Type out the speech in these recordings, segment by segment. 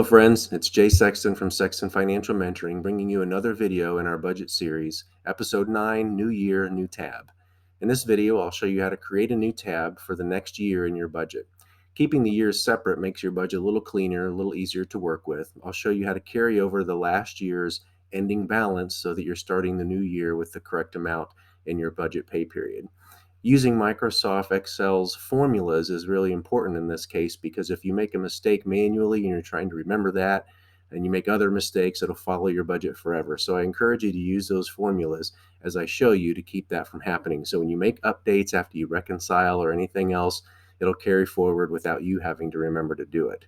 friends. It's Jay Sexton from Sexton Financial Mentoring, bringing you another video in our budget series, Episode 9, New Year, New Tab. In this video, I'll show you how to create a new tab for the next year in your budget. Keeping the years separate makes your budget a little cleaner, a little easier to work with. I'll show you how to carry over the last year's ending balance so that you're starting the new year with the correct amount in your budget pay period. Using Microsoft Excel's formulas is really important in this case because if you make a mistake manually and you're trying to remember that and you make other mistakes, it'll follow your budget forever. So I encourage you to use those formulas as I show you to keep that from happening. So when you make updates after you reconcile or anything else, it'll carry forward without you having to remember to do it.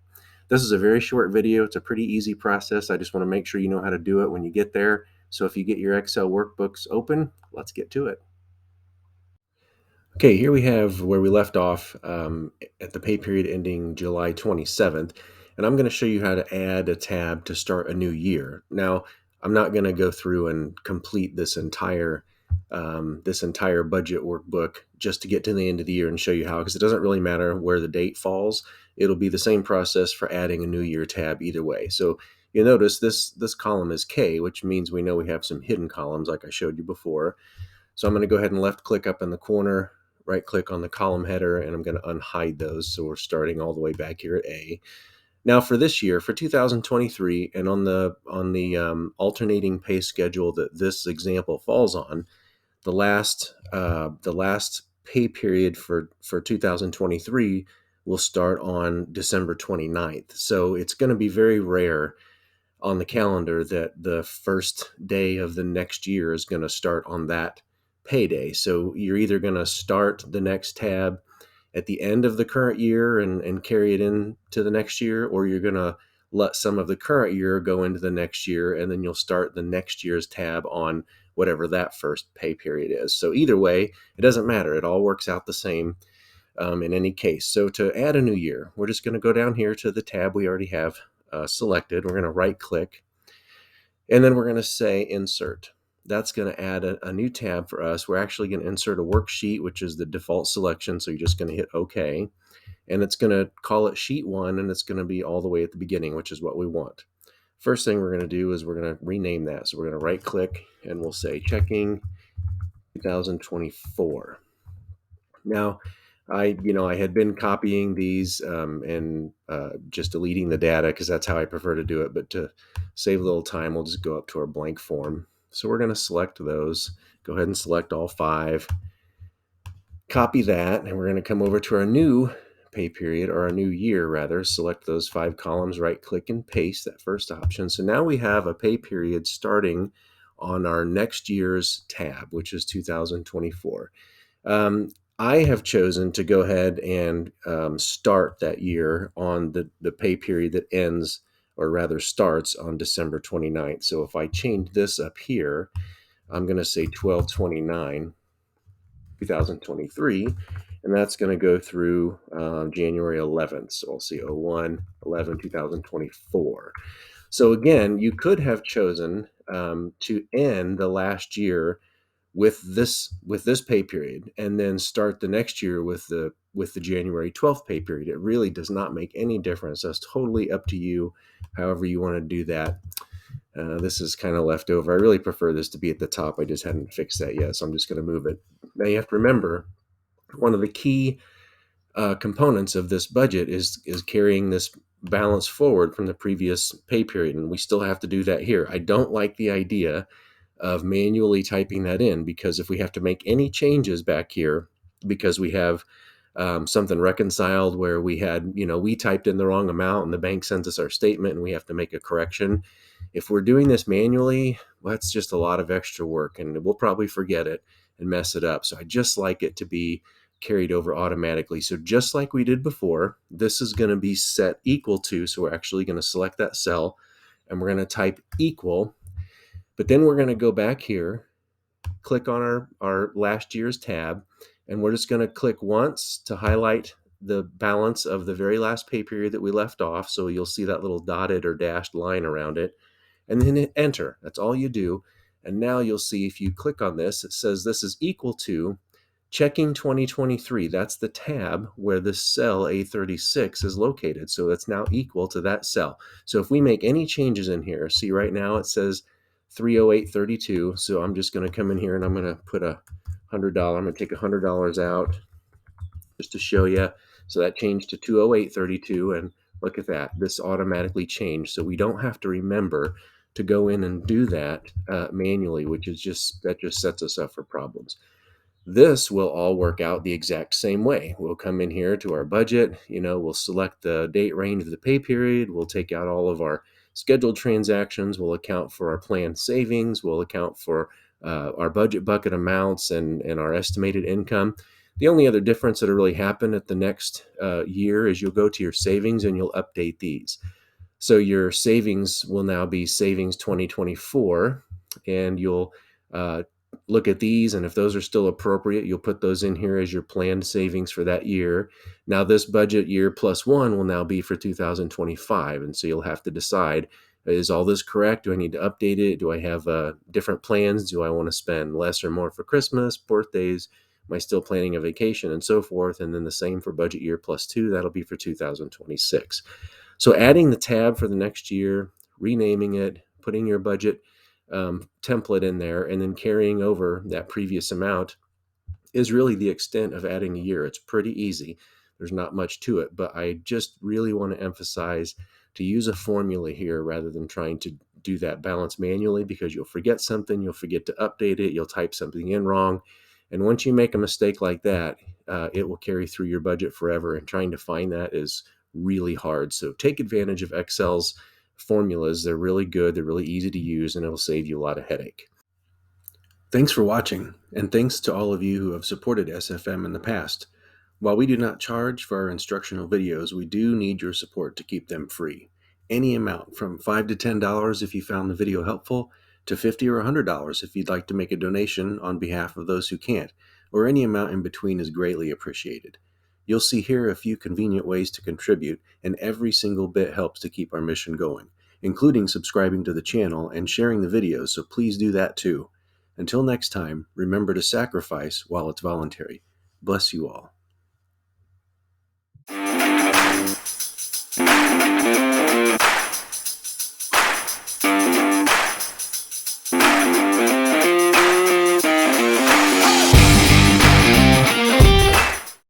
This is a very short video. It's a pretty easy process. I just want to make sure you know how to do it when you get there. So if you get your Excel workbooks open, let's get to it. Okay, here we have where we left off at the pay period ending July 27th, and I'm going to show you how to add a tab to start a new year. Now, I'm not going to go through and complete this entire budget workbook just to get to the end of the year and show you how, because it doesn't really matter where the date falls. It'll be the same process for adding a new year tab either way. So you'll notice this column is K, which means we know we have some hidden columns like I showed you before. So I'm going to go ahead and left click up in the corner, right click on the column header, and I'm going to unhide those. So we're starting all the way back here at A. Now for this year, for 2023, and on the alternating pay schedule that this example falls on, the last pay period for 2023 will start on December 29th. So it's going to be very rare on the calendar that the first day of the next year is going to start on that payday. So you're either going to start the next tab at the end of the current year and carry it into the next year, or you're going to let some of the current year go into the next year, and then you'll start the next year's tab on whatever that first pay period is. So either way, it doesn't matter. It all works out the same in any case. So to add a new year, we're just going to go down here to the tab we already have selected. We're going to right click, and then we're going to say Insert. That's going to add a new tab for us. We're actually going to insert a worksheet, which is the default selection. So you're just going to hit OK. And it's going to call it Sheet 1, and it's going to be all the way at the beginning, which is what we want. First thing we're going to do is we're going to rename that. So we're going to right click, and we'll say Checking 2024. Now, I had been copying these and just deleting the data because that's how I prefer to do it. But to save a little time, we'll just go up to our blank form. So we're going to select those. Go ahead and select all 5. Copy that, and we're going to come over to our new pay period, or our new year rather. Select those 5 columns, right click and paste that first option. So now we have a pay period starting on our next year's tab, which is 2024. I have chosen to go ahead and start that year on the pay period that ends, or rather starts, on December 29th. So if I change this up here, I'm going to say 12/29, 2023, and that's going to go through January 11th. So I'll see 01/11/2024. So again, you could have chosen to end the last year with this pay period, and then start the next year with the January 12th pay period. It really does not make any difference. That's totally up to you, however you want to do that. This is kind of left over. I really prefer this to be at the top. I just hadn't fixed that yet, so I'm just going to move it. Now you have to remember, one of the key components of this budget is carrying this balance forward from the previous pay period, and we still have to do that here. I don't like the idea of manually typing that in, because if we have to make any changes back here because we have something reconciled where we typed in the wrong amount and the bank sends us our statement and we have to make a correction, if we're doing this manually, well, that's just a lot of extra work, and we'll probably forget it and mess it up. So I just like it to be carried over automatically. So just like we did before, this is going to be set equal to, so we're actually going to select that cell and we're going to type equal. But then we're going to go back here, click on our last year's tab, and we're just going to click once to highlight the balance of the very last pay period that we left off. So you'll see that little dotted or dashed line around it, and then hit enter. That's all you do. And now you'll see if you click on this, it says this is equal to Checking 2023, that's the tab where the cell A36 is located. So it's now equal to that cell. So if we make any changes in here, see right now it says 308.32. So I'm just going to come in here and I'm going to put $100. I'm going to take $100 out just to show you. So that changed to 208.32, and look at that. This automatically changed. So we don't have to remember to go in and do that manually, which is that just sets us up for problems. This will all work out the exact same way. We'll come in here to our budget, we'll select the date range of the pay period, we'll take out all of our scheduled transactions, we'll account for our planned savings, we'll account for our budget bucket amounts and our estimated income. The only other difference that'll really happen at the next year is you'll go to your savings and you'll update these. So your savings will now be savings 2024, and you'll look at these, and if those are still appropriate, you'll put those in here as your planned savings for that year. Now this budget year plus one will now be for 2025, and so you'll have to decide, is all this correct? Do I need to update it? Do I have different plans? Do I want to spend less or more for Christmas, birthdays? Am I still planning a vacation, and so forth? And then the same for budget year plus two, that'll be for 2026. So adding the tab for the next year, renaming it, putting your budget template in there, and then carrying over that previous amount is really the extent of adding a year. It's pretty easy. There's not much to it, but I just really want to emphasize to use a formula here rather than trying to do that balance manually, because you'll forget something, you'll forget to update it, you'll type something in wrong. And once you make a mistake like that, it will carry through your budget forever, and trying to find that is really hard. So take advantage of Excel's formulas. They're really good, they're really easy to use, and it'll save you a lot of headache. Thanks for watching, and thanks to all of you who have supported SFM in the past. While we do not charge for our instructional videos, we do need your support to keep them free. Any amount from $5 to $10 if you found the video helpful, to $50 or $100 if you'd like to make a donation on behalf of those who can't, or any amount in between is greatly appreciated. You'll see here a few convenient ways to contribute, and every single bit helps to keep our mission going, including subscribing to the channel and sharing the videos, so please do that too. Until next time, remember to sacrifice while it's voluntary. Bless you all.